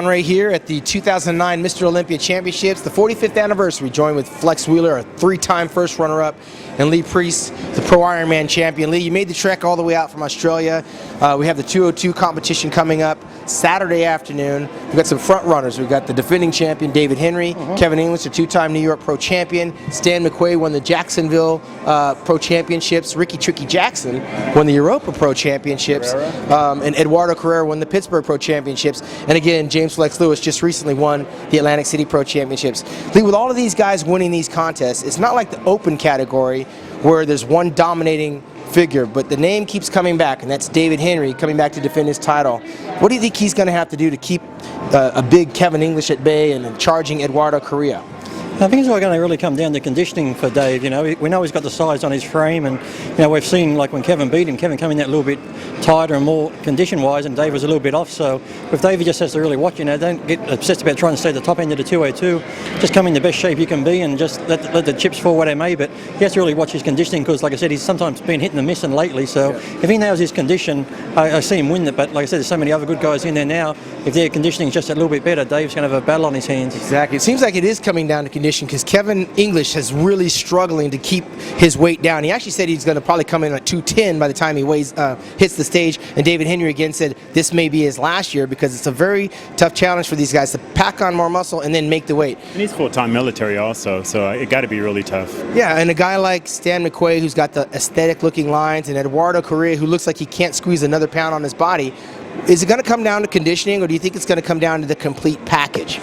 Right here at the 2009 Mr. Olympia Championships, the 45th anniversary, joined with Flex Wheeler, a three-time first runner-up, and Lee Priest, the Pro Ironman champion. Lee, you made the trek all the way out from Australia. We have the 202 competition coming up Saturday afternoon. We've got some front runners. We've got the defending champion, David Henry, Kevin English, a two-time New York Pro champion. Stan McQuay won the Jacksonville Pro Championships. Ricky Tricky Jackson won the Europa Pro Championships. And Eduardo Carrera won the Pittsburgh Pro Championships. And again, James Flex Lewis just recently won the Atlantic City Pro Championships. Lee, with all of these guys winning these contests, it's not like the open category where there's one dominating figure, but the name keeps coming back, and that's David Henry coming back to defend his title. What do you think he's going to have to do to keep a big Kevin English at bay and charging Eduardo Carrera? I think it's all going to really come down to conditioning for Dave. You know, we know he's got the size on his frame, and you know we've seen like when Kevin beat him, Kevin coming out a little bit tighter and more condition-wise, and Dave was a little bit off. So with Dave, he just has to really watch. You know, don't get obsessed about trying to stay at the top end of the 202. Just come in the best shape you can be, and just let the chips fall where they may. But he has to really watch his conditioning because, like I said, he's sometimes been hitting and missing lately. So if he nails his condition, I see him win it. But like I said, there's so many other good guys in there now. If their conditioning is just a little bit better, Dave's going to have a battle on his hands. Exactly. It seems like it is coming down to condition because Kevin English is really struggling to keep his weight down. He actually said he's going to probably come in at 210 by the time he hits the stage. And David Henry again said this may be his last year because it's a very tough challenge for these guys to pack on more muscle and then make the weight. And he's full-time military also, so it got to be really tough. Yeah, and a guy like Stan McQuay, who's got the aesthetic-looking lines, and Eduardo Carrera, who looks like he can't squeeze another pound on his body. Is it going to come down to conditioning, or do you think it's going to come down to the complete package?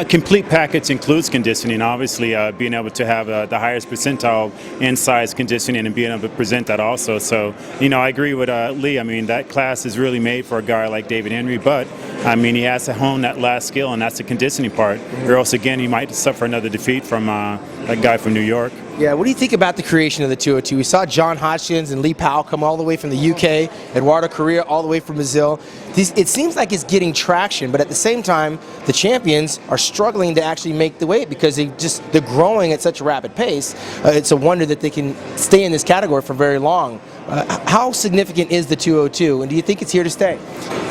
Complete package includes conditioning, obviously being able to have the highest percentile in size conditioning and being able to present that also. So, you know, I agree with Lee. I mean, that class is really made for a guy like David Henry, but, I mean, he has to hone that last skill, and that's the conditioning part. Or else, again, he might suffer another defeat from a guy from New York. Yeah, what do you think about the creation of the 202? We saw John Hodgkins and Lee Powell come all the way from the UK, Eduardo Carrera all the way from Brazil. It seems like it's getting traction, but at the same time, the champions are struggling to actually make the weight because they're growing at such a rapid pace. It's a wonder that they can stay in this category for very long. How significant is the 202, and do you think it's here to stay?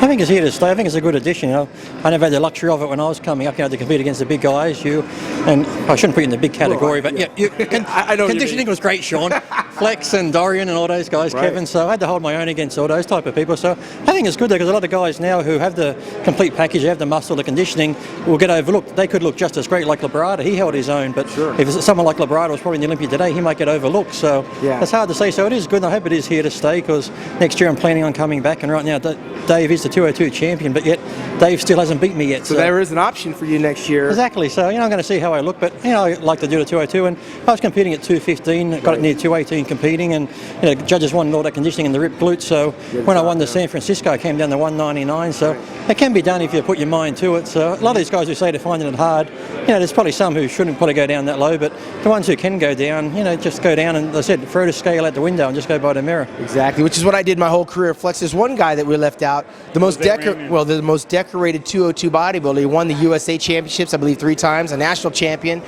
I think it's here to stay. I think it's a good addition. You know, I never had the luxury of it when I was coming up, you know, to compete against the big guys. And I shouldn't put you in the big category, but I know conditioning was great, Sean. Flex and Dorian and all those guys, Kevin. So I had to hold my own against all those type of people. So I think it's good because a lot of guys now who have the complete package, they have the muscle, the conditioning, will get overlooked. They could look just as great like Labrada. He held his own, but if someone like Labrada was probably in the Olympia today, he might get overlooked. So it's hard to say. So it is good, and I hope it is here to stay because next year I'm planning on coming back. And right now, Dave is the 202 champion, but yet Dave still hasn't beat me yet. So there is an option for you next year. Exactly. So, you know, I'm going to see how I look, but, you know, I like to do the 202, and I was competing at 215, got it near 218 competing, and, you know, judges wanted all that conditioning and the ripped glutes, so when I won the San Francisco, I came down to 199, so it can be done if you put your mind to it. So a lot of these guys who say they're finding it hard, you know, there's probably some who shouldn't probably go down that low, but the ones who can go down, you know, just go down and, as I said, throw the scale out the window and just go by the mirror. Exactly, which is what I did my whole career. Flex, there's one guy that we left out, the most decorated 202 bodybuilder. He won the USA Championships, I believe, 3 times, a national champion.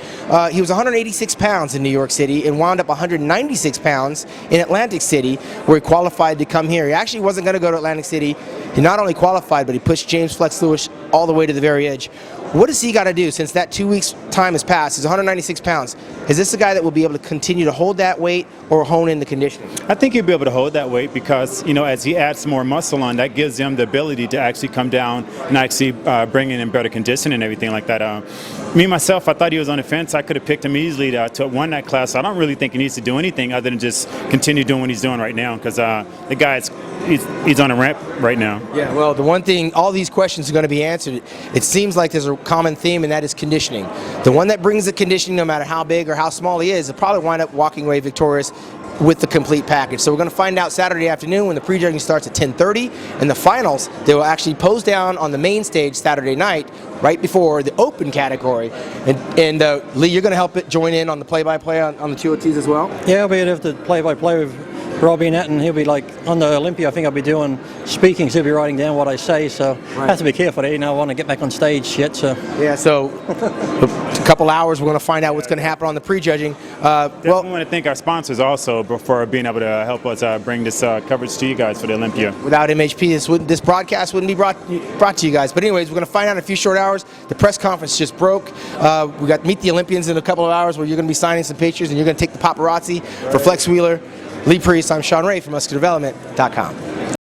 He was 186 pounds in New York City and wound up 196 pounds in Atlantic City, where he qualified to come here. He actually wasn't going to go to Atlantic City. He not only qualified, but he pushed James Flex Lewis all the way to the very edge. What does he got to do since that 2 weeks time has passed? He's 196 pounds. Is this a guy that will be able to continue to hold that weight or hone in the conditioning? I think he'll be able to hold that weight because, you know, as he adds more muscle on, that gives him the ability to actually come down and actually bring in better conditioning and everything like that. Me, myself, I thought he was on the fence. I could have picked him easily to win that class. I don't really think he needs to do anything other than just continue doing what he's doing right now because the guy's he's on a ramp right now. Yeah, well, the one thing, all these questions are going to be answered. It seems like there's a common theme, and that is conditioning. The one that brings the conditioning, no matter how big or how small he is, will probably wind up walking away victorious with the complete package. So we're going to find out Saturday afternoon when the prejudging starts at 10:30, and the finals, they will actually pose down on the main stage Saturday night, right before the open category. And Lee, you're going to help it join in on the play-by-play on the 202s as well? Yeah, I'll be able to play-by-play with Robbie and that, and he'll be like on the Olympia. I think I'll be doing speaking, so he'll be writing down what I say. So I have to be careful. I don't want to get back on stage yet. So yeah, so couple hours, we're going to find out what's going to happen on the prejudging. Definitely want to thank our sponsors also for being able to help us bring this coverage to you guys for the Olympia. Without MHP, this broadcast wouldn't be brought to you guys. But anyways, we're going to find out in a few short hours. The press conference just broke. We got Meet the Olympians in a couple of hours where you're going to be signing some pictures and you're going to take the paparazzi for Flex Wheeler, Lee Priest. I'm Sean Ray from MuscularDevelopment.com.